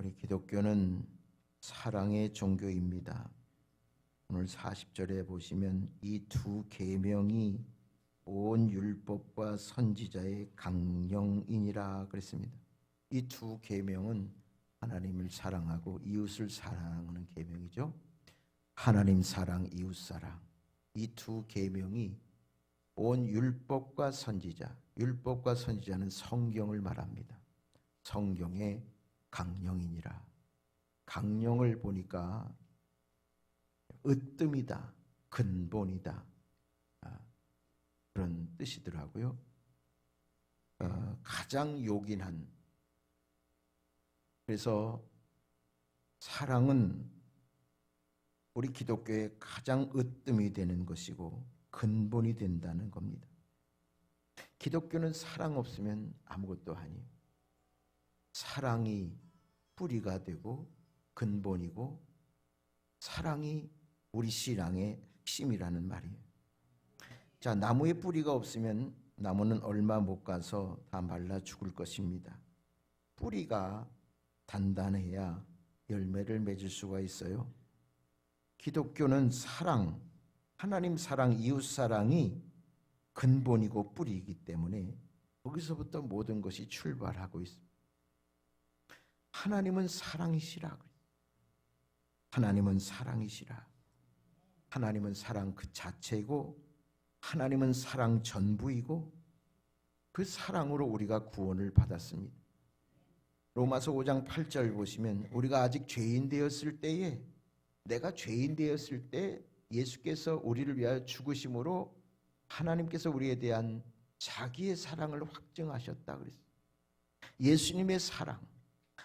우리 기독교는 사랑의 종교입니다. 오늘 40절에 보시면 이 두 계명이 온 율법과 선지자의 강령이니라 그랬습니다. 이 두 계명은 하나님을 사랑하고 이웃을 사랑하는 계명이죠. 하나님 사랑, 이웃 사랑. 이 두 계명이 온 율법과 선지자, 율법과 선지자는 성경을 말합니다. 성경의 강령이니라. 강령을 보니까 으뜸이다, 근본이다, 그런 뜻이더라고요. 가장 요긴한. 그래서 사랑은 우리 기독교의 가장 으뜸이 되는 것이고 근본이 된다는 겁니다. 기독교는 사랑 없으면 아무것도 아니에요. 사랑이 뿌리가 되고 근본이고 사랑이 우리 신앙의 핵심이라는 말이에요. 자, 나무에 뿌리가 없으면 나무는 얼마 못 가서 다 말라 죽을 것입니다. 뿌리가 단단해야 열매를 맺을 수가 있어요. 기독교는 사랑, 하나님 사랑, 이웃 사랑이 근본이고 뿌리이기 때문에 거기서부터 모든 것이 출발하고 있습니다. 하나님은 사랑이시라. 하나님은 사랑이시라. 하나님은 사랑 그 자체이고 하나님은 사랑 전부이고 그 사랑으로 우리가 구원을 받았습니다. 로마서 5장 8절 보시면 우리가 아직 죄인 되었을 때에, 내가 죄인 되었을 때 예수께서 우리를 위하여 죽으심으로 하나님께서 우리에 대한 자기의 사랑을 확증하셨다 그랬어요. 예수님의 사랑,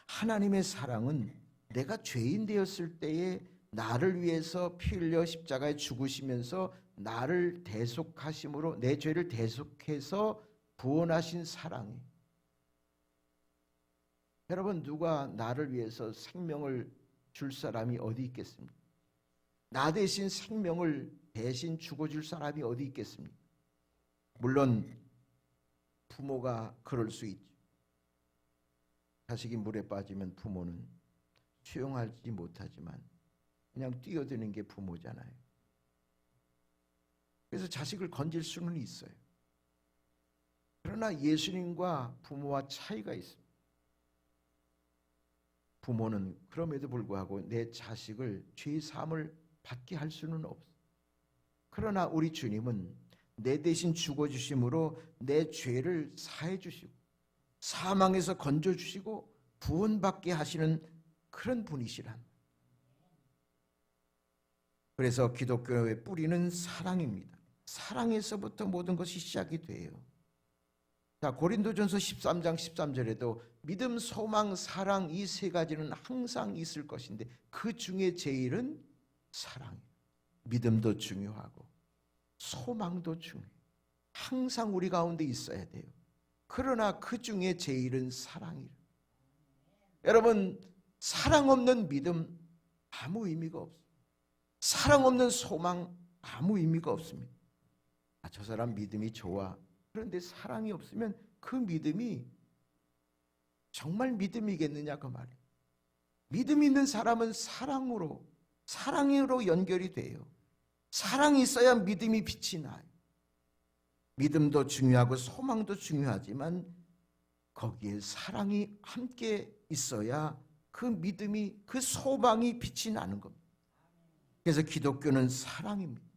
하나님의 사랑은 내가 죄인 되었을 때에 나를 위해서 피 흘려 십자가에 죽으시면서 나를 대속하심으로 내 죄를 대속해서 구원하신 사랑이에요. 여러분, 누가 나를 위해서 생명을 줄 사람이 어디 있겠습니까? 나 대신 생명을 대신 죽어줄 사람이 어디 있겠습니까? 물론 부모가 그럴 수 있죠. 자식이 물에 빠지면 부모는 수용하지 못하지만 그냥 뛰어드는 게 부모잖아요. 그래서 자식을 건질 수는 있어요. 그러나 예수님과 부모와 차이가 있습니다. 부모는 그럼에도 불구하고 내 자식을 죄 사함을 받게 할 수는 없어요. 그러나 우리 주님은 내 대신 죽어주심으로 내 죄를 사해 주시고 사망에서 건져주시고 구원받게 하시는 그런 분이시란. 그래서 기독교의 뿌리는 사랑입니다. 사랑에서부터 모든 것이 시작이 돼요. 자, 고린도전서 13장 13절에도 믿음, 소망, 사랑 이 세 가지는 항상 있을 것인데 그 중에 제일은 사랑이에요. 믿음도 중요하고 소망도 중요해요. 항상 우리 가운데 있어야 돼요. 그러나 그 중에 제일은 사랑이에요. 여러분, 사랑 없는 믿음 아무 의미가 없어요. 사랑 없는 소망 아무 의미가 없습니다. 저 사람 믿음이 좋아. 그런데 사랑이 없으면 그 믿음이 정말 믿음이겠느냐 그 말이에요. 믿음 있는 사람은 사랑으로 연결이 돼요. 사랑이 있어야 믿음이 빛이 나요. 믿음도 중요하고 소망도 중요하지만 거기에 사랑이 함께 있어야 그 믿음이, 그 소망이 빛이 나는 겁니다. 그래서 기독교는 사랑입니다.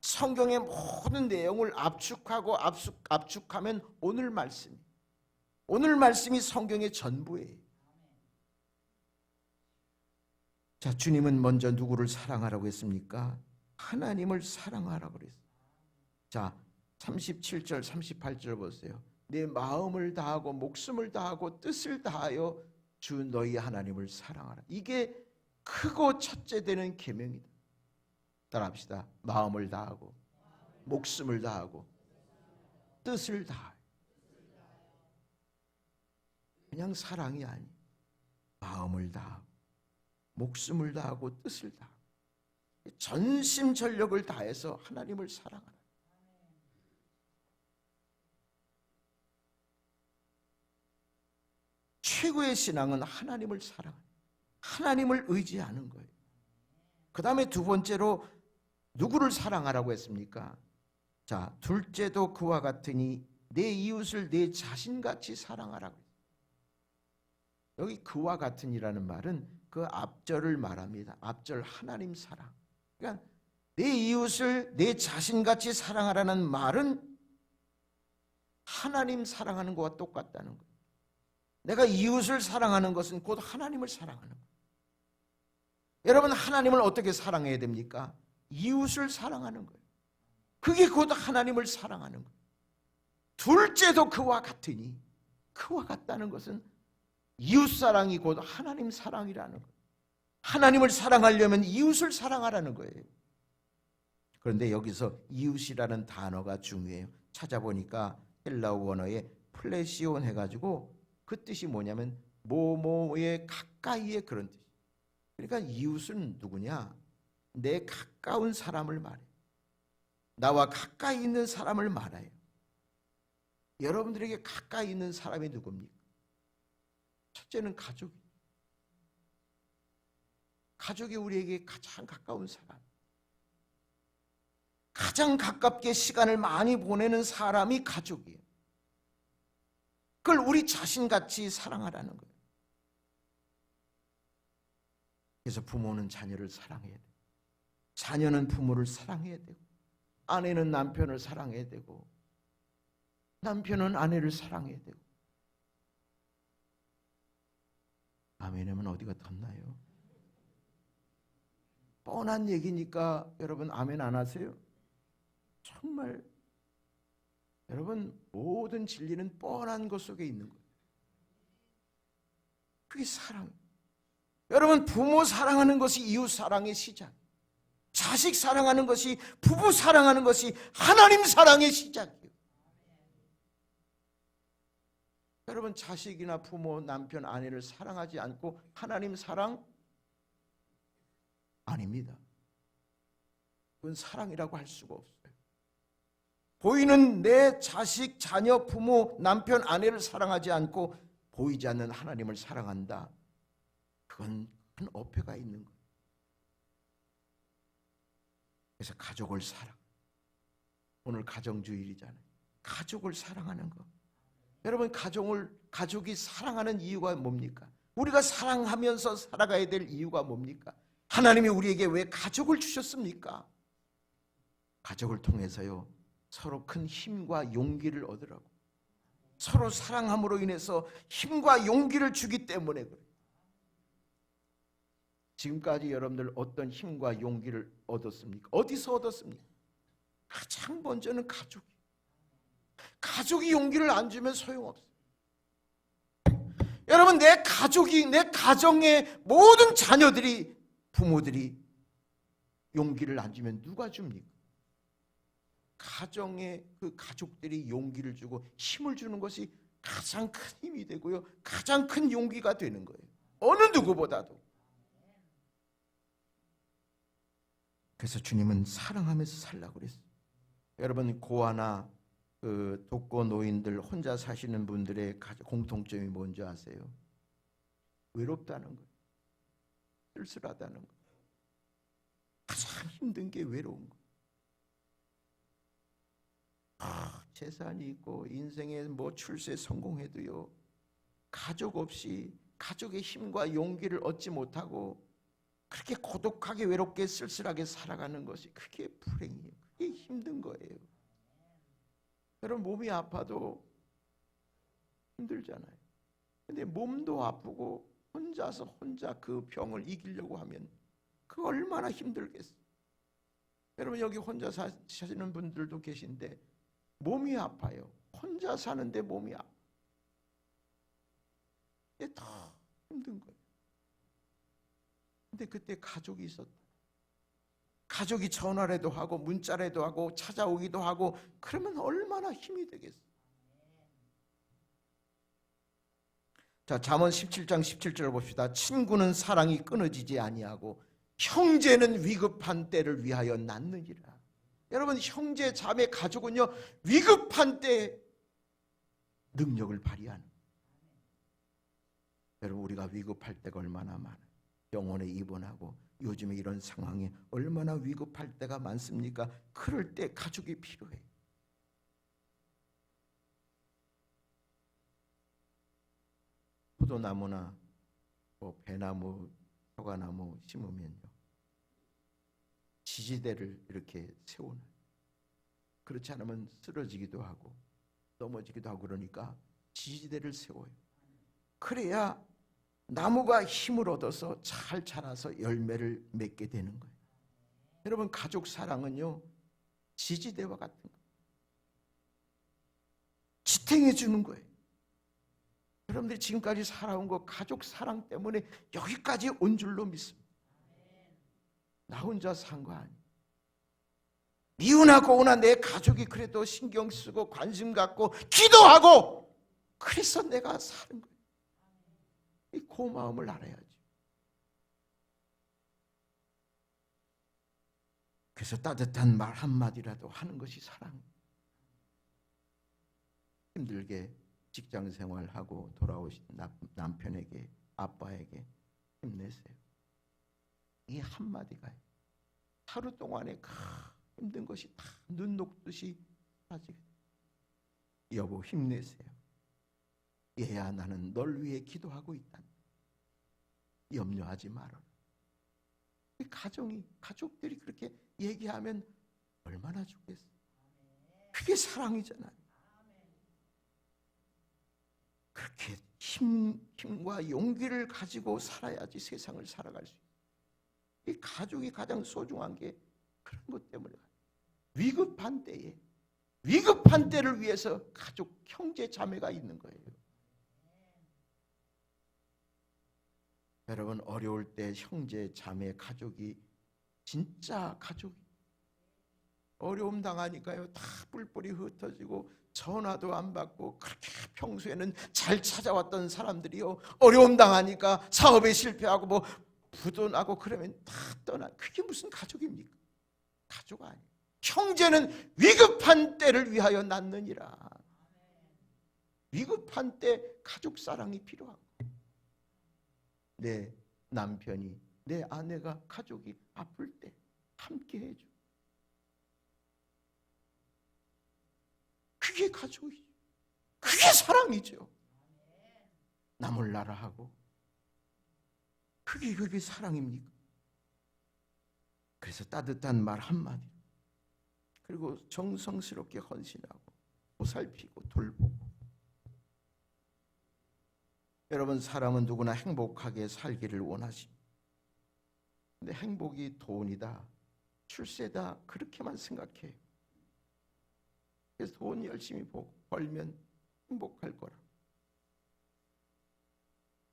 성경의 모든 내용을 압축하면 오늘 말씀이 성경의 전부예요. 자, 주님은 먼저 누구를 사랑하라고 했습니까? 하나님을 하라고 그랬어요. 자, 37절 38절 보세요. 내 마음을 다하고 목숨을 다하고 뜻을 다하여 주 너희 하나님을 사랑하라. 이게 크고 첫째 되는 계명이다. 따라합시다. 마음을 다하고 목숨을 다하고 뜻을 다하여. 그냥 사랑이 아니, 마음을 다하고 목숨을 다하고 뜻을 다하고 전심전력을 다해서 하나님을 사랑하라. 최고의 신앙은 하나님을 사랑하는, 하나님을 의지하는 거예요. 그 다음에 두 번째로 누구를 사랑하라고 했습니까? 자, 둘째도 그와 같으니 내 이웃을 내 자신같이 사랑하라고. 여기 그와 같으니라는 말은 그 앞절을 말합니다. 앞절 하나님 사랑. 그러니까 내 이웃을 내 자신같이 사랑하라는 말은 하나님 사랑하는 것과 똑같다는 거예요. 내가 이웃을 사랑하는 것은 곧 하나님을 사랑하는 거예요. 여러분, 하나님을 어떻게 사랑해야 됩니까? 이웃을 사랑하는 거예요. 그게 곧 하나님을 사랑하는 거예요. 둘째도 그와 같으니, 그와 같다는 것은 이웃사랑이 곧 하나님 사랑이라는 거예요. 하나님을 사랑하려면 이웃을 사랑하라는 거예요. 그런데 여기서 이웃이라는 단어가 중요해요. 찾아보니까 헬라어 원어에 플레시온 해가지고 그 뜻이 뭐냐면 뭐뭐의 가까이의 그런 뜻이에요. 그러니까 이웃은 누구냐? 내 가까운 사람을 말해요. 나와 가까이 있는 사람을 말해요. 여러분들에게 가까이 있는 사람이 누굽니까? 첫째는 가족이. 가족이 우리에게 가장 가까운 사람. 가장 가깝게 시간을 많이 보내는 사람이 가족이에요. 그걸 우리 자신같이 사랑하라는 거예요. 그래서 부모는 자녀를 사랑해야 돼요. 자녀는 부모를 사랑해야 되고, 아내는 남편을 사랑해야 되고, 남편은 아내를 사랑해야 되고. 아멘하면 어디가 덧나요? 뻔한 얘기니까 여러분 아멘 안 하세요? 정말 여러분, 모든 진리는 뻔한 것 속에 있는 거예요. 그게 사랑. 여러분, 부모 사랑하는 것이 이웃 사랑의 시작, 자식 사랑하는 것이, 부부 사랑하는 것이 하나님 사랑의 시작이에요. 여러분, 자식이나 부모, 남편, 아내를 사랑하지 않고 하나님 사랑 아닙니다. 그건 사랑이라고 할 수가 없어요. 보이는 내 자식, 자녀, 부모, 남편, 아내를 사랑하지 않고 보이지 않는 하나님을 사랑한다. 그건 큰 어폐가 있는 거예요. 그래서 가족을 사랑. 오늘 가정주일이잖아요. 가족을 사랑하는 거. 여러분, 가족이 사랑하는 이유가 뭡니까? 우리가 사랑하면서 살아가야 될 이유가 뭡니까? 하나님이 우리에게 왜 가족을 주셨습니까? 가족을 통해서요, 서로 큰 힘과 용기를 얻으라고. 서로 사랑함으로 인해서 힘과 용기를 주기 때문에 그래요. 지금까지 여러분들 어떤 힘과 용기를 얻었습니까? 어디서 얻었습니까? 가장 먼저는 가족이. 가족이 용기를 안 주면 소용없어요. 여러분, 내 가족이, 내 가정의 모든 자녀들이, 부모들이 용기를 안 주면 누가 줍니까? 가정의 그 가족들이 용기를 주고 힘을 주는 것이 가장 큰 힘이 되고요, 가장 큰 용기가 되는 거예요. 어느 누구보다도. 그래서 주님은 사랑하면서 살라고 그랬어요. 여러분, 고아나 그 독거 노인들, 혼자 사시는 분들의 공통점이 뭔지 아세요? 외롭다는 거예요. 쓸쓸하다는 거예요. 가장 힘든 게 외로운 거예요. 재산이 있고 인생에 뭐 출세 성공해도요, 가족 없이, 가족의 힘과 용기를 얻지 못하고 그렇게 고독하게 외롭게 쓸쓸하게 살아가는 것이, 그게 불행이에요. 그게 힘든 거예요. 여러분, 몸이 아파도 힘들잖아요. 근데 몸도 아프고 혼자 그 병을 이기려고 하면 그 얼마나 힘들겠어요. 여러분, 여기 혼자 사시는 분들도 계신데 몸이 아파요. 혼자 사는데 몸이 아파. 이게 더 힘든 거예요. 근데 그때 가족이 있었다. 가족이 전화라도 하고 문자라도 하고 찾아오기도 하고 그러면 얼마나 힘이 되겠어요. 자, 잠언 17장 17절을 봅시다. 친구는 사랑이 끊어지지 아니하고 형제는 위급한 때를 위하여 낳느니라. 여러분, 형제, 자매, 가족은요, 위급한 때 능력을 발휘하는. 여러분, 우리가 위급할 때가 얼마나 많아요. 병원에 입원하고 요즘에 이런 상황에 얼마나 위급할 때가 많습니까? 그럴 때 가족이 필요해요. 포도나무나 뭐 배나무, 사과나무 심으면요, 지지대를 이렇게 세우는, 그렇지 않으면 쓰러지기도 하고 넘어지기도 하고 그러니까 지지대를 세워요. 그래야 나무가 힘을 얻어서 잘 자라서 열매를 맺게 되는 거예요. 여러분, 가족 사랑은요, 지지대와 같은 거예요. 지탱해 주는 거예요. 여러분들이 지금까지 살아온 거 가족 사랑 때문에 여기까지 온 줄로 믿습니다. 나 혼자 산 거 아니에요. 미우나 고우나 내 가족이 그래도 신경 쓰고 관심 갖고 기도하고 그래서 내가 사는 거예요. 이 고마움을 알아야죠. 그래서 따뜻한 말 한마디라도 하는 것이 사랑. 힘들게 직장 생활하고 돌아오신 남편에게, 아빠에게 힘내세요. 이 한마디가 하루 동안에 힘든 것이 다 눈 녹듯이 사라지게 돼요. 여보, 힘내세요. 얘야, 나는 널 위해 기도하고 있다. 염려하지 말아라. 가족들이 그렇게 얘기하면 얼마나 좋겠어요. 그게 사랑이잖아요. 그렇게 힘과 용기를 가지고 살아야지 세상을 살아갈 수 있어요. 이 가족이 가장 소중한 게 그런 것 때문에, 위급한 때를 위해서 가족, 형제, 자매가 있는 거예요. 여러분, 어려울 때 형제, 자매, 가족이 진짜 가족이, 어려움 당하니까요 다 뿔뿔이 흩어지고 전화도 안 받고, 그렇게 평소에는 잘 찾아왔던 사람들이요 어려움 당하니까 사업에 실패하고 뭐 부도나고 그러면 다 떠나. 그게 무슨 가족입니까? 가족 아니에요. 형제는 위급한 때를 위하여 낳느니라. 위급한 때 가족 사랑이 필요한 거예요. 내 남편이, 내 아내가, 가족이 아플 때 함께 해줘. 그게 가족이죠. 그게 사랑이죠. 나 몰라라 하고, 그게 사랑입니까? 그래서 따뜻한 말 한마디, 그리고 정성스럽게 헌신하고 보살피고 돌보고. 여러분, 사람은 누구나 행복하게 살기를 원하십니다. 근데 행복이 돈이다, 출세다, 그렇게만 생각해요. 그래서 돈 열심히 벌면 행복할 거라,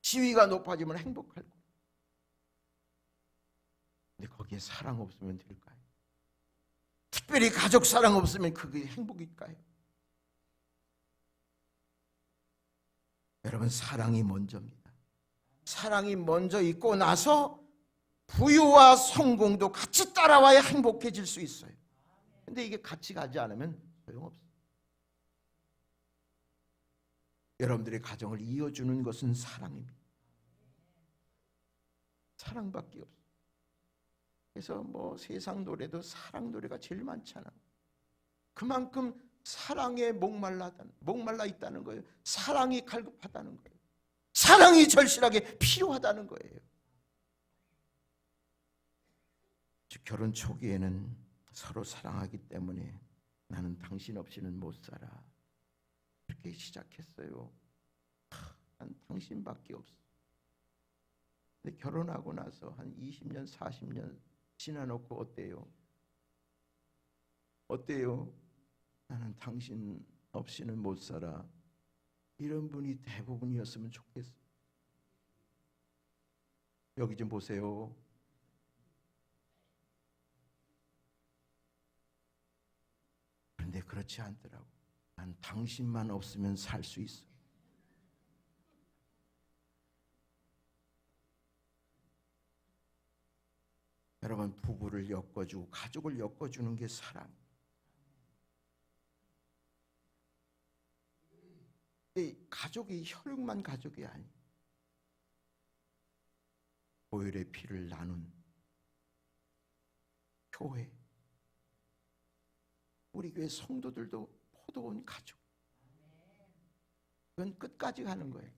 지위가 높아지면 행복할 거라. 근데 거기에 사랑 없으면 될까요? 특별히 가족 사랑 없으면 그게 행복일까요? 여러분, 사랑이 먼저입니다. 사랑이 먼저 있고 나서 부유와 성공도 같이 따라와야 행복해질 수 있어요. 근데 이게 같이 가지 않으면 소용없어요. 여러분들의 가정을 이어주는 것은 사랑입니다. 사랑밖에 없어요. 그래서 뭐 세상 노래도 사랑 노래가 제일 많잖아. 그만큼 사랑에 목말라 있다는 거예요. 사랑이 갈급하다는 거예요. 사랑이 절실하게 필요하다는 거예요. 결혼 초기에는 서로 사랑하기 때문에 나는 당신 없이는 못 살아, 그렇게 시작했어요. 난 당신밖에 없어. 근데 결혼하고 나서 한 20년, 40년 지나놓고 어때요? 나는 당신 없이는 못 살아. 이런 분이 대부분이었으면 좋겠어요. 여기 좀 보세요. 그런데 그렇지 않더라고. 난 당신만 없으면 살 수 있어. 여러분, 부부를 엮어주고 가족을 엮어주는 게 사랑. 이 가족이 혈육만 가족이 아니에요. 보혈의 피를 나눈 교회, 우리 교회 성도들도 포도원 가족. 그건 끝까지 가는 거예요.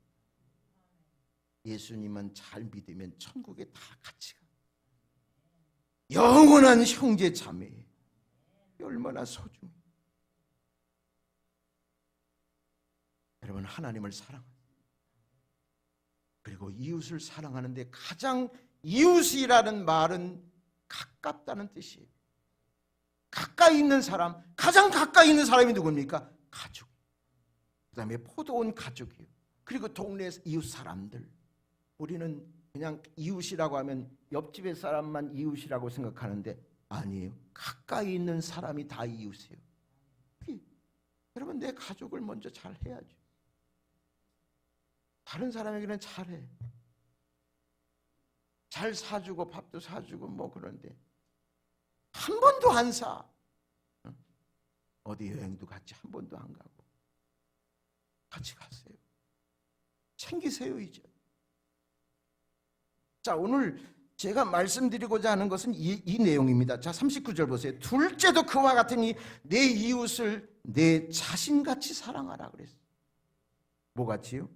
예수님만 잘 믿으면 천국에 다 같이 가. 영원한 형제 자매, 얼마나 소중해. 여러분, 하나님을 사랑하세요. 그리고 이웃을 사랑하는데 가장, 이웃이라는 말은 가깝다는 뜻이에요. 가까이 있는 사람, 가장 가까이 있는 사람이 누굽니까? 가족. 그 다음에 포도원 가족이에요. 그리고 동네 이웃 사람들. 우리는 그냥 이웃이라고 하면 옆집의 사람만 이웃이라고 생각하는데 아니에요. 가까이 있는 사람이 다 이웃이에요. 여러분, 내 가족을 먼저 잘 해야죠. 다른 사람에게는 잘해. 잘 사주고 밥도 사주고 뭐 그런데 한 번도 안 사. 어디 여행도 같이 한 번도 안 가고. 같이 가세요. 챙기세요 이제. 자, 오늘 제가 말씀드리고자 하는 것은 이 내용입니다. 자, 39절 보세요. 둘째도 그와 같으니 내 이웃을 내 자신같이 사랑하라 그랬어요. 뭐같이요?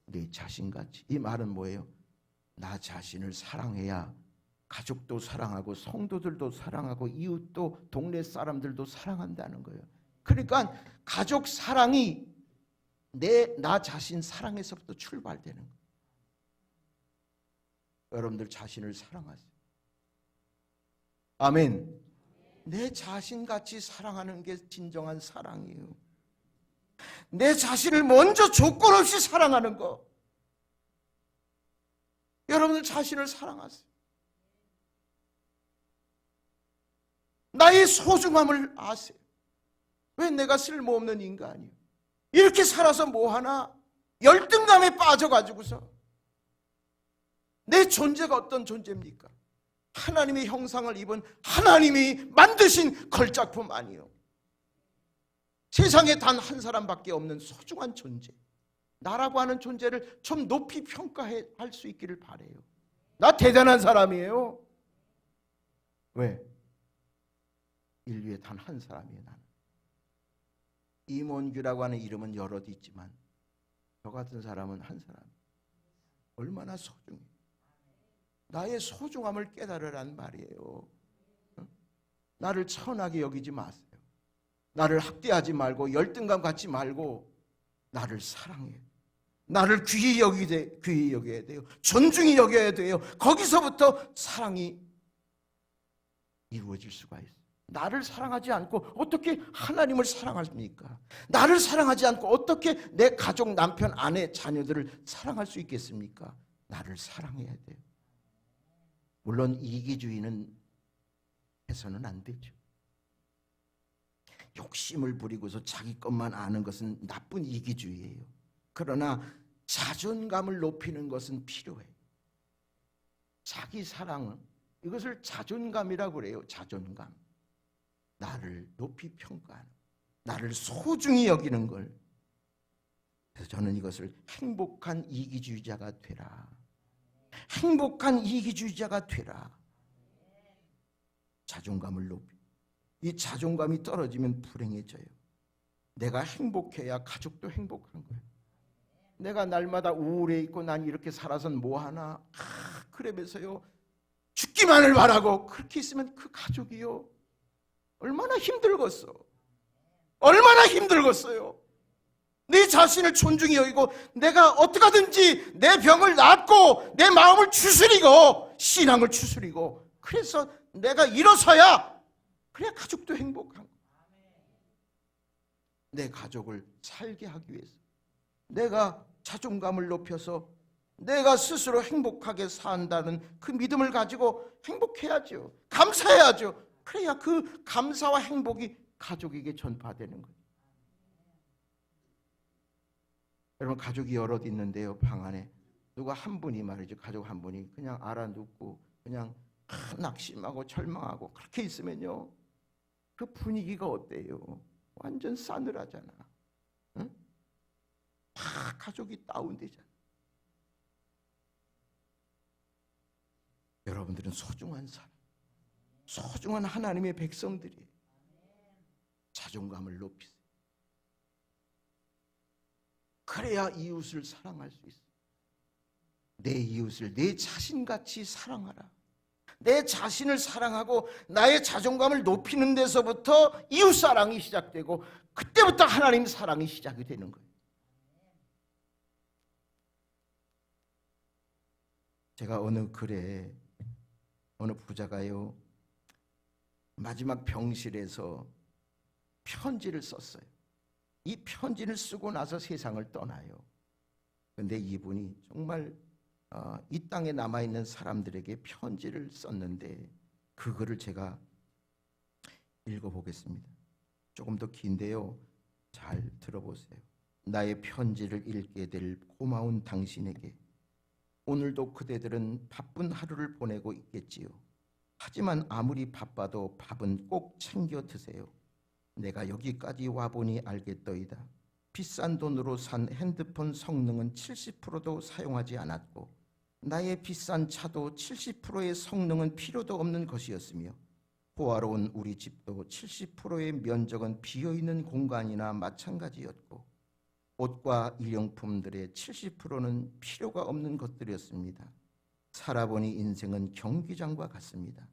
내 자신같이. 이 말은 뭐예요? 나 자신을 사랑해야 가족도 사랑하고 성도들도 사랑하고 이웃도 동네 사람들도 사랑한다는 거예요. 그러니까 가족 사랑이 나 자신 사랑에서부터 출발되는 거예요. 여러분들 자신을 사랑하세요. 아멘. 내 자신같이 사랑하는 게 진정한 사랑이에요. 내 자신을 먼저 조건 없이 사랑하는 거. 여러분들 자신을 사랑하세요. 나의 소중함을 아세요. 왜 내가 쓸모없는 인간이요? 이렇게 살아서 뭐하나? 열등감에 빠져가지고서 내 존재가 어떤 존재입니까? 하나님의 형상을 입은 하나님이 만드신 걸작품 아니요. 세상에 단 한 사람밖에 없는 소중한 존재. 나라고 하는 존재를 좀 높이 평가할 수 있기를 바라요. 나 대단한 사람이에요. 왜? 인류에 단 한 사람이에요. 나는. 임원규라고 하는 이름은 여럿 있지만 저 같은 사람은 한 사람. 얼마나 소중해. 나의 소중함을 깨달으란 말이에요. 나를 천하게 여기지 마세요. 나를 학대하지 말고 열등감 갖지 말고 나를 사랑해. 나를 귀히 여겨야 돼요. 존중히 여겨야 돼요. 거기서부터 사랑이 이루어질 수가 있어요. 나를 사랑하지 않고 어떻게 하나님을 사랑합니까? 나를 사랑하지 않고 어떻게 내 가족, 남편, 아내, 자녀들을 사랑할 수 있겠습니까? 나를 사랑해야 돼요. 물론 이기주의는 해서는 안 되죠. 욕심을 부리고서 자기 것만 아는 것은 나쁜 이기주의예요. 그러나 자존감을 높이는 것은 필요해요. 자기 사랑은 이것을 자존감이라고 그래요. 자존감. 나를 높이 평가하는, 나를 소중히 여기는 걸. 그래서 저는 이것을 행복한 이기주의자가 되라. 행복한 이기주의자가 되라. 자존감을 높이. 이 자존감이 떨어지면 불행해져요. 내가 행복해야 가족도 행복한 거예요. 내가 날마다 우울해 있고 난 이렇게 살아선 뭐하나? 그러면서요 죽기만을 바라고 그렇게 있으면 그 가족이요 얼마나 힘들겠어. 얼마나 힘들겠어요. 내 자신을 존중히 여기고 내가 어떻게든지 내 병을 낫고 내 마음을 추스리고 신앙을 추스리고 그래서 내가 일어서야 그래야 가족도 행복한 거야. 내 가족을 살게 하기 위해서 내가 자존감을 높여서 내가 스스로 행복하게 산다는 그 믿음을 가지고 행복해야죠. 감사해야죠. 그래야 그 감사와 행복이 가족에게 전파되는 거예요. 여러분 가족이 여럿 있는데요. 방 안에 누가 한 분이 말이죠. 가족 한 분이 그냥 알아눕고 그냥 낙심하고 절망하고 그렇게 있으면요. 그 분위기가 어때요? 완전 싸늘하잖아. 응? 다 가족이 다운되잖아. 여러분들은 소중한 사람, 소중한 하나님의 백성들이에요. 자존감을 높이세요. 그래야 이웃을 사랑할 수 있어요. 내 이웃을 내 자신같이 사랑하라. 내 자신을 사랑하고 나의 자존감을 높이는 데서부터 이웃 사랑이 시작되고, 그때부터 하나님 사랑이 시작이 되는 거예요. 제가 어느 글에 어느 부자가요, 마지막 병실에서 편지를 썼어요. 이 편지를 쓰고 나서 세상을 떠나요. 그런데 이분이 정말 이 땅에 남아있는 사람들에게 편지를 썼는데, 그 글을 제가 읽어보겠습니다. 조금 더 긴데요, 잘 들어보세요. 나의 편지를 읽게 될 고마운 당신에게, 오늘도 그대들은 바쁜 하루를 보내고 있겠지요. 하지만 아무리 바빠도 밥은 꼭 챙겨 드세요. 내가 여기까지 와보니 알겠더이다. 비싼 돈으로 산 핸드폰 성능은 70%도 사용하지 않았고, 나의 비싼 차도 70%의 성능은 필요도 없는 것이었으며, 호화로운 우리 집도 70%의 면적은 비어있는 공간이나 마찬가지였고, 옷과 일용품들의 70%는 필요가 없는 것들이었습니다. 살아보니 인생은 경기장과 같습니다.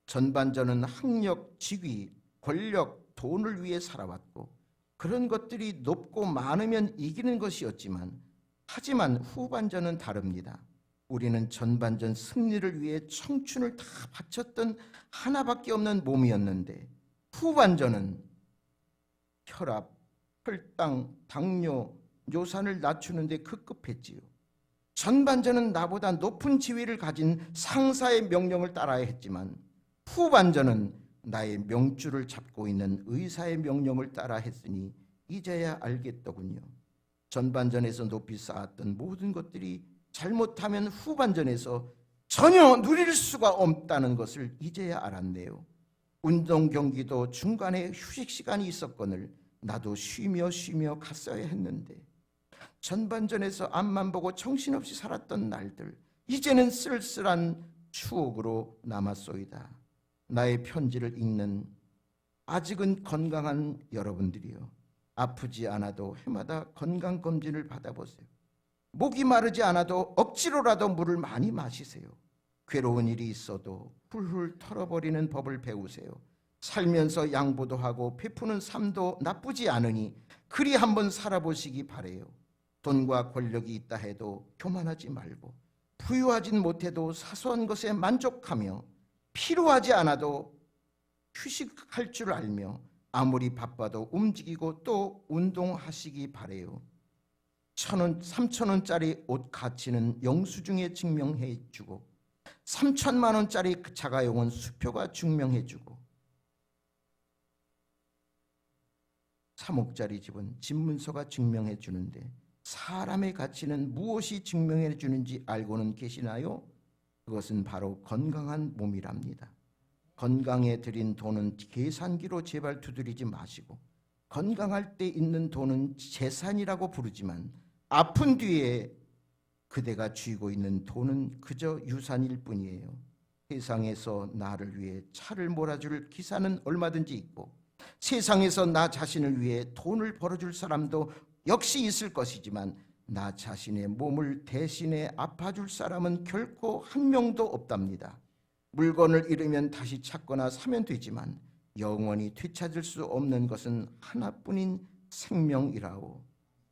전반전은 학력, 직위, 권력, 돈을 위해 살아왔고, 그런 것들이 높고 많으면 이기는 것이었지만, 하지만 후반전은 다릅니다. 우리는 전반전 승리를 위해 청춘을 다 바쳤던 하나밖에 없는 몸이었는데, 후반전은 혈압, 혈당, 당뇨, 요산을 낮추는데 급급했지요. 전반전은 나보다 높은 지위를 가진 상사의 명령을 따라야 했지만, 후반전은 나의 명줄을 잡고 있는 의사의 명령을 따라 했으니 이제야 알겠더군요. 전반전에서 높이 쌓았던 모든 것들이 잘못하면 후반전에서 전혀 누릴 수가 없다는 것을 이제야 알았네요. 운동 경기도 중간에 휴식 시간이 있었거늘 나도 쉬며 갔어야 했는데, 전반전에서 앞만 보고 정신없이 살았던 날들, 이제는 쓸쓸한 추억으로 남았소이다. 나의 편지를 읽는 아직은 건강한 여러분들이요, 아프지 않아도 해마다 건강검진을 받아보세요. 목이 마르지 않아도 억지로라도 물을 많이 마시세요. 괴로운 일이 있어도 훌훌 털어버리는 법을 배우세요. 살면서 양보도 하고 베푸는 삶도 나쁘지 않으니 그리 한번 살아보시기 바래요. 돈과 권력이 있다 해도 교만하지 말고, 부유하진 못해도 사소한 것에 만족하며, 필요하지 않아도 휴식할 줄 알며, 아무리 바빠도 움직이고 또 운동하시기 바래요. 1,000원, 3,000원짜리 옷 가치는 영수증에 증명해주고, 3천만 원짜리 자가용은 수표가 증명해주고, 3억짜리 집은 집문서가 증명해주는데, 사람의 가치는 무엇이 증명해주는지 알고는 계시나요? 그것은 바로 건강한 몸이랍니다. 건강에 들인 돈은 계산기로 제발 두드리지 마시고, 건강할 때 있는 돈은 재산이라고 부르지만, 아픈 뒤에 그대가 쥐고 있는 돈은 그저 유산일 뿐이에요. 세상에서 나를 위해 차를 몰아줄 기사는 얼마든지 있고, 세상에서 나 자신을 위해 돈을 벌어줄 사람도 역시 있을 것이지만, 나 자신의 몸을 대신해 아파줄 사람은 결코 한 명도 없답니다. 물건을 잃으면 다시 찾거나 사면 되지만, 영원히 되찾을 수 없는 것은 하나뿐인 생명이라오.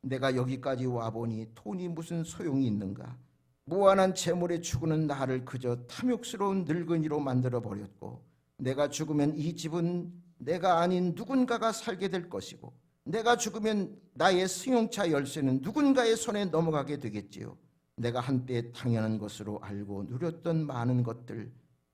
내가 여기까지 와보니 돈이 무슨 소용이 있는가. 무한한 재물에 추구는 나를 그저 탐욕스러운 늙은이로 만들어버렸고, 내가 죽으면 이 집은 내가 아닌 누군가가 살게 될 것이고, 내가 죽으면 나의 승용차 열쇠는 누군가의 손에 넘어가게 되겠지요. 내가 한때 당연한 것으로 알고 누렸던 많은 것들,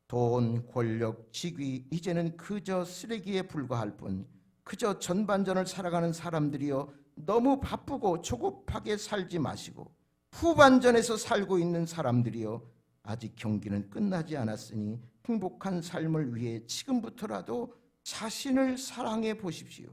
돈, 권력, 직위, 이제는 그저 쓰레기에 불과할 뿐, 그저 전반전을 살아가는 사람들이여, 너무 바쁘고 조급하게 살지 마시고, 후반전에서 살고 있는 사람들이여, 아직 경기는 끝나지 않았으니 행복한 삶을 위해 지금부터라도 자신을 사랑해 보십시오.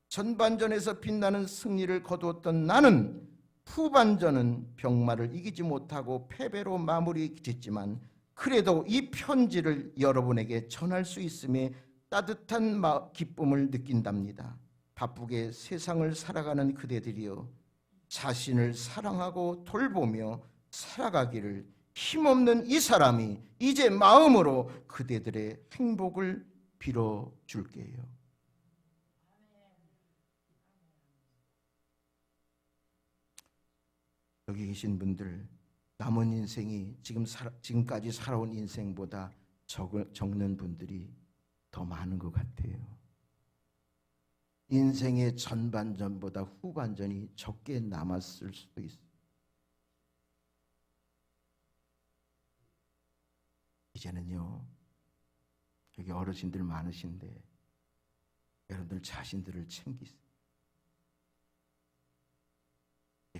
전반전에서 빛나는 승리를 거두었던 나는 후반전은 병마를 이기지 못하고 패배로 마무리 짓지만 그래도 이 편지를 여러분에게 전할 수 있음에 따뜻한 기쁨을 느낀답니다. 바쁘게 세상을 살아가는 그대들이여, 자신을 사랑하고 돌보며 살아가기를 힘없는 이 사람이 이제 마음으로 그대들의 행복을 빌어줄게요. 여기 계신 분들, 남은 인생이 지금까지 살아온 인생보다 적는 분들이 더 많은 것 같아요. 인생의 전반전보다 후반전이 적게 남았을 수도 있어요. 이제는요, 여기 어르신들 많으신데 여러분들 자신들을 챙기세요.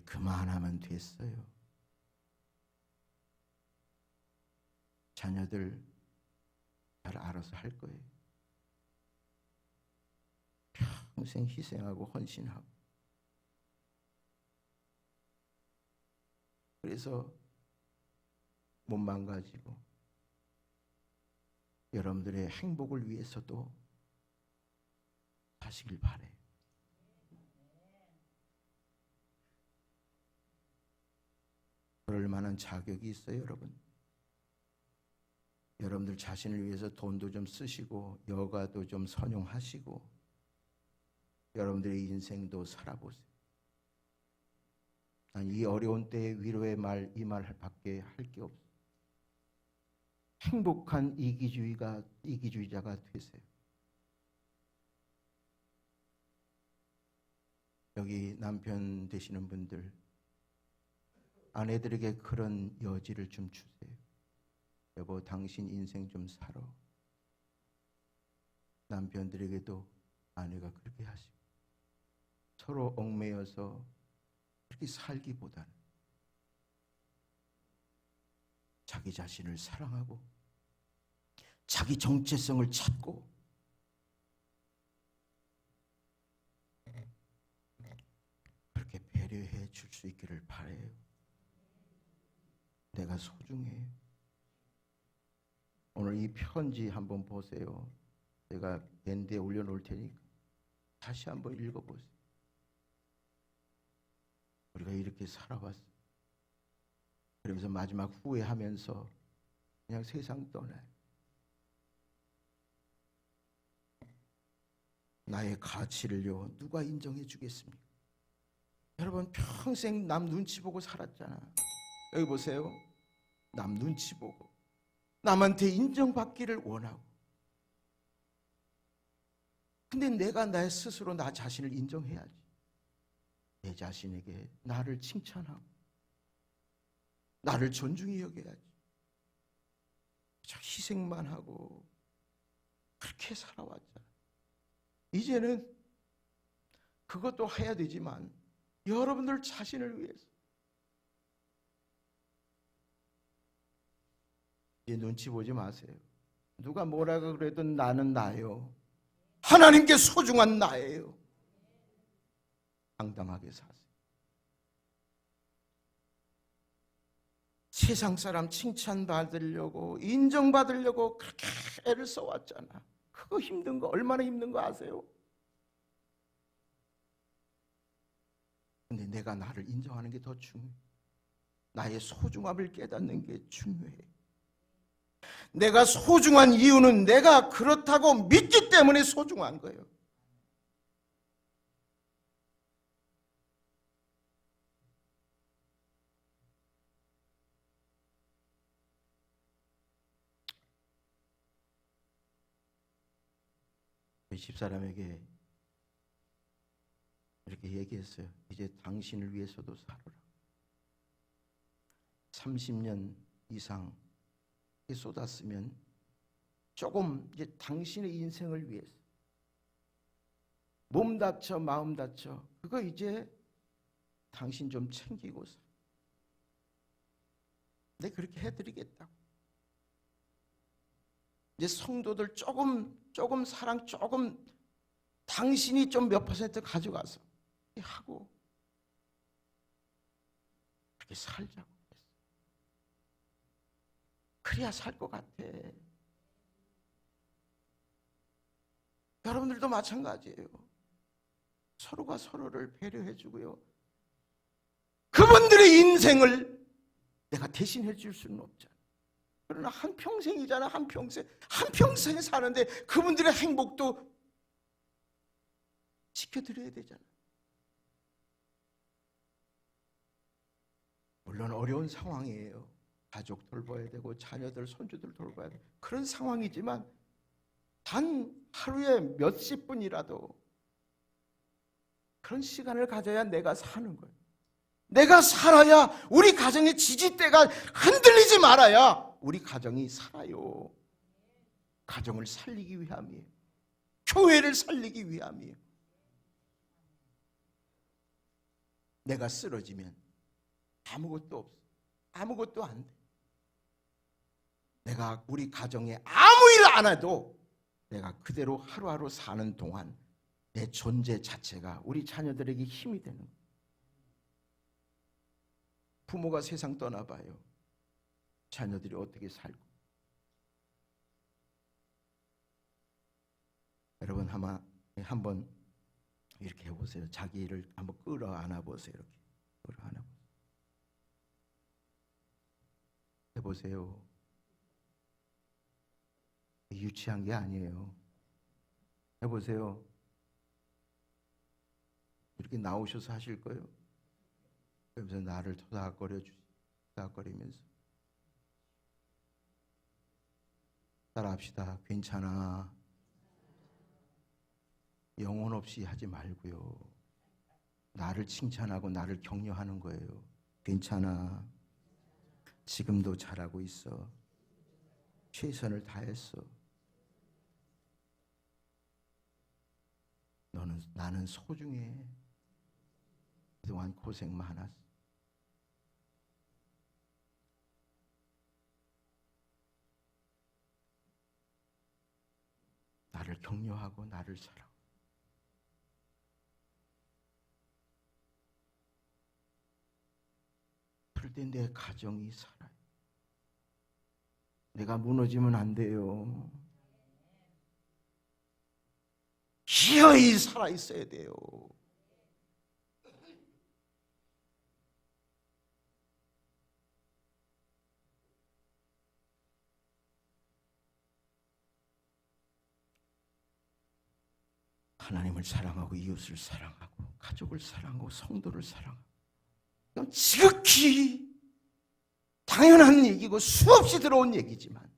그만하면 됐어요. 자녀들 잘 알아서 할 거예요. 평생 희생하고 헌신하고. 그래서 못 망가지고 여러분들의 행복을 위해서도 하시길 바래요. 그럴 만한 자격이 있어요, 여러분. 여러분들 자신을 위해서 돈도 좀 쓰시고 여가도 좀 선용하시고 여러분들의 인생도 살아보세요. 이 어려운 때에 위로의 말, 이 말밖에 할 게 없어요. 행복한 이기주의자가 되세요. 여기 남편 되시는 분들, 아내들에게 그런 여지를 좀 주세요. 여보, 당신 인생 좀 살아. 남편들에게도 아내가 그렇게 하시고, 서로 얽매여서 그렇게 살기보다는 자기 자신을 사랑하고 자기 정체성을 찾고 그렇게 배려해 줄 수 있기를 바라요. 내가 소중해요. 오늘 이 편지 한번 보세요. 제가 밴드에 올려놓을 테니까 다시 한번 읽어보세요. 우리가 이렇게 살아왔어요. 그러면서 마지막 후회하면서 그냥 세상 떠나요. 나의 가치를요, 누가 인정해 주겠습니까? 여러분, 평생 남 눈치 보고 살았잖아. 여기 보세요. 남 눈치 보고 남한테 인정받기를 원하고. 근데 내가 나 스스로 나 자신을 인정해야지. 내 자신에게 나를 칭찬하고 나를 존중히 여겨야지. 저 희생만 하고 그렇게 살아왔잖아. 이제는 그것도 해야 되지만 여러분들 자신을 위해서 이제 눈치 보지 마세요. 누가 뭐라 그래도 나는 나예요. 하나님께 소중한 나예요. 당당하게 사세요. 세상 사람 칭찬받으려고 인정받으려고 그렇게 애를 써왔잖아. 그거 힘든 거, 얼마나 힘든 거 아세요? 근데 내가 나를 인정하는 게 더 중요해. 나의 소중함을 깨닫는 게 중요해. 내가 소중한 이유는 내가 그렇다고 믿기 때문에 소중한 거예요. 집사람에게 이렇게 얘기했어요. 이제 당신을 위해서도 살아라. 30년 이상 쏟았으면 조금 이제 당신의 인생을 위해서 몸 다쳐 마음 다쳐 그거 이제 당신 좀 챙기고 살아. 내가 그렇게 해드리겠다고. 이제 성도들 조금 사랑 조금 당신이 좀 몇 퍼센트 가져가서 하고 그렇게 살자고 했어. 그래야 살 것 같아. 여러분들도 마찬가지예요. 서로가 서로를 배려해 주고요. 그분들의 인생을 내가 대신해 줄 수는 없잖아. 그러나 한평생이잖아. 한평생 사는데 그분들의 행복도 지켜드려야 되잖아. 물론 어려운 상황이에요. 가족 돌봐야 되고 자녀들, 손주들 돌봐야 되고 그런 상황이지만 단 하루에 몇십 분이라도 그런 시간을 가져야 내가 사는 거예요. 내가 살아야 우리 가정의 지지대가 흔들리지 말아야 우리 가정이 살아요. 가정을 살리기 위함이에요. 교회를 살리기 위함이에요. 내가 쓰러지면 아무것도 없어. 아무것도 안 돼. 내가 우리 가정에 아무 일 안 해도 내가 그대로 하루하루 사는 동안 내 존재 자체가 우리 자녀들에게 힘이 되는 거예요. 부모가 세상 떠나봐요. 자녀들이 어떻게 살고. 여러분 한번 이렇게 해보세요. 자기를 한번 끌어안아 보세요. 이렇게 끌어안아 보세요. 해보세요. 유치한 게 아니에요. 해보세요. 이렇게 나오셔서 하실 거예요. 그러면서 나를 토닥거리면서 따라합시다. 괜찮아. 영혼 없이 하지 말고요. 나를 칭찬하고 나를 격려하는 거예요. 괜찮아. 지금도 잘하고 있어. 최선을 다했어. 나는 소중해. 그동안 고생 많았어. 나를 격려하고 나를 사랑. 그럴 때 내 가정이 살아요. 내가 무너지면 안 돼요. 기어이 살아있어야 돼요. 하나님을 사랑하고 이웃을 사랑하고 가족을 사랑하고 성도를 사랑하고 이건 지극히 당연한 얘기고 수없이 들어온 얘기지만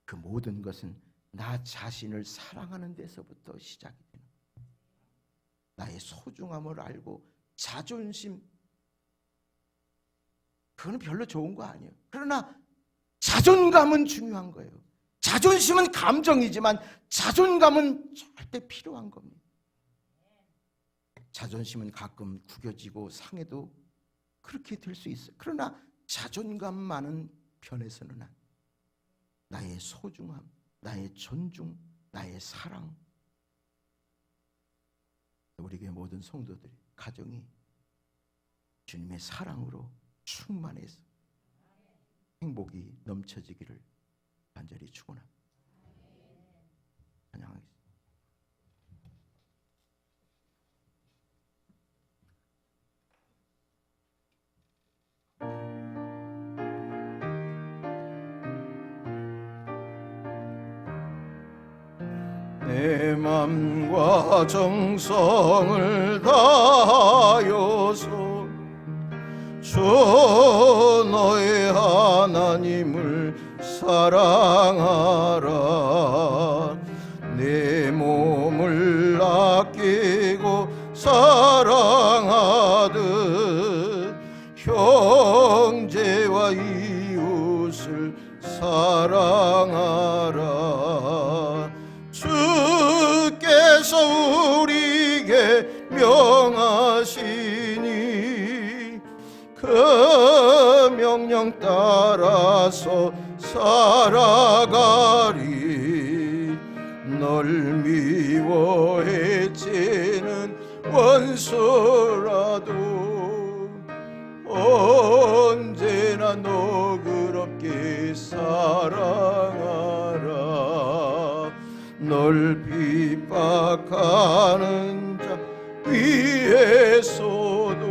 그 모든 것은 나 자신을 사랑하는 데서부터 시작이 되는 거예요. 나의 소중함을 알고 자존심, 그거는 별로 좋은 거 아니에요. 그러나 자존감은 중요한 거예요. 자존심은 감정이지만 자존감은 절대 필요한 겁니다. 자존심은 가끔 구겨지고 상해도 그렇게 될 수 있어요. 그러나 자존감 많은 편에서는 나의 소중함, 나의 존중, 나의 사랑, 우리 교회 모든 성도들이 가정이 주님의 사랑으로 충만해서 행복이 넘쳐지기를 간절히 축원합니다. 찬양하겠습니다. 내 맘과 정성을 다하여서 주 너의 하나님을 사랑하라. 내 몸을 아끼고 사랑하듯 형제와 이웃을 사랑하라. 주께서 우리에게 명하시니 그 명령 따라서 살아가리. 널 미워해지는 원수라도 언제나 너그럽게 사랑하라. 널 핍박하는 자 위에서도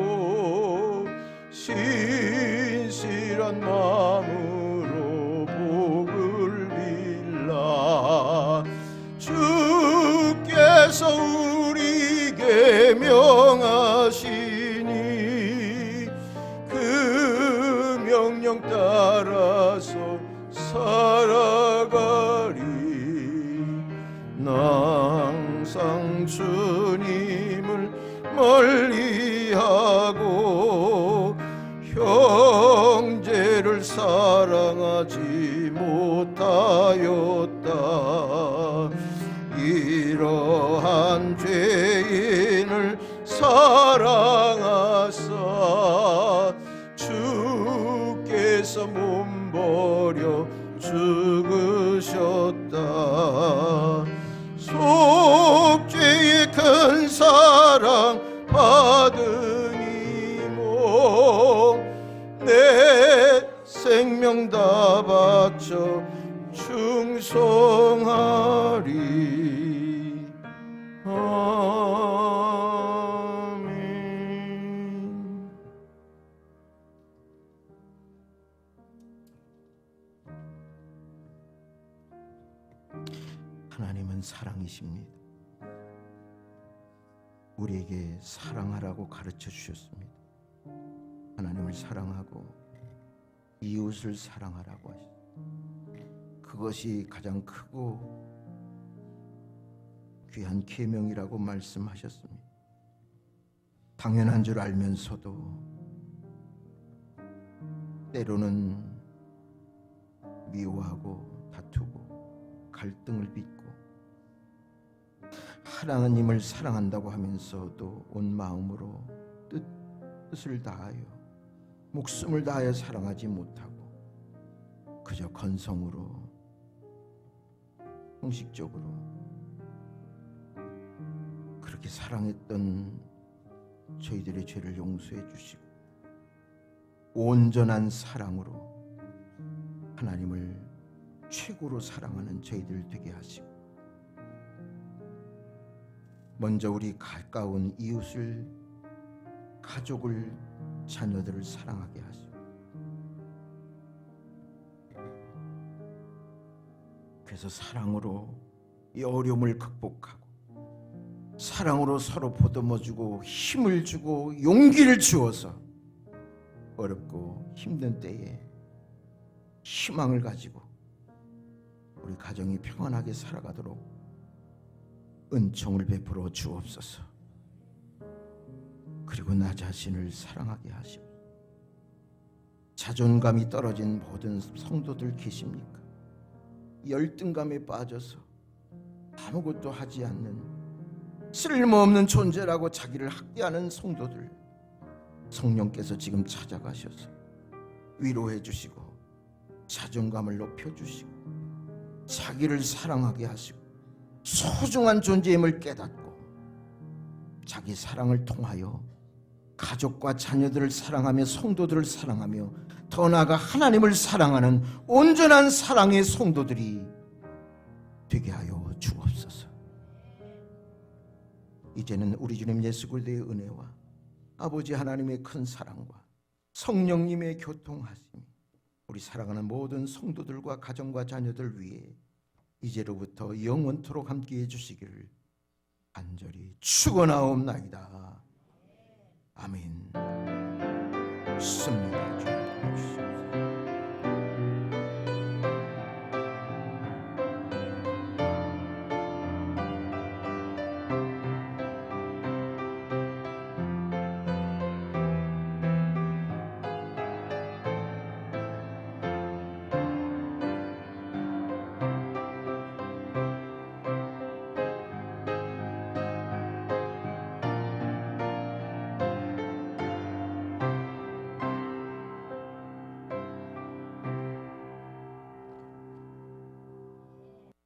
신실한 마음으로 복을 빌라. 주께서 우리에게 명하시니 그 명령 따라서 살아가리. 나 항상 주님을 멀리하고 형제를 사랑하지 못하였다. 이러한 죄인을 사랑하사 주께서 몸버려 죽으셨다. 속죄의 큰 사랑 받으니 뭐 내 생명 다 바쳐 충성하리. 아멘. 하나님은 사랑이십니다. 우리에게 사랑하라고 가르쳐 주셨습니다. 하나님을 사랑하고 이웃을 사랑하라고 하셨습니다. 그것이 가장 크고 귀한 계명이라고 말씀하셨습니다. 당연한 줄 알면서도 때로는 미워하고 다투고 갈등을 빚고 하나님을 사랑한다고 하면서도 온 마음으로 뜻을 다하여 목숨을 다하여 사랑하지 못하고 그저 건성으로 형식적으로 그렇게 사랑했던 저희들의 죄를 용서해 주시고 온전한 사랑으로 하나님을 최고로 사랑하는 저희들 되게 하시고 먼저 우리 가까운 이웃을 가족을 자녀들을 사랑하게 하시고 그래서 사랑으로 이 어려움을 극복하고 사랑으로 서로 보듬어주고 힘을 주고 용기를 주어서 어렵고 힘든 때에 희망을 가지고 우리 가정이 평안하게 살아가도록 은총을 베풀어 주옵소서. 그리고 나 자신을 사랑하게 하시고 자존감이 떨어진 모든 성도들 계십니까? 열등감에 빠져서 아무것도 하지 않는 쓸모없는 존재라고 자기를 학대하는 성도들 성령께서 지금 찾아가셔서 위로해 주시고 자존감을 높여주시고 자기를 사랑하게 하시고 소중한 존재임을 깨닫고 자기 사랑을 통하여 가족과 자녀들을 사랑하며 성도들을 사랑하며 더 나아가 하나님을 사랑하는 온전한 사랑의 성도들이 되게 하여 주옵소서. 이제는 우리 주님 예수 그리스도의 은혜와 아버지 하나님의 큰 사랑과 성령님의 교통하심이 우리 사랑하는 모든 성도들과 가정과 자녀들 위해 이제로부터 영원토록 함께해 주시기를 간절히 축원하옵나이다. 아멘. 씁니다.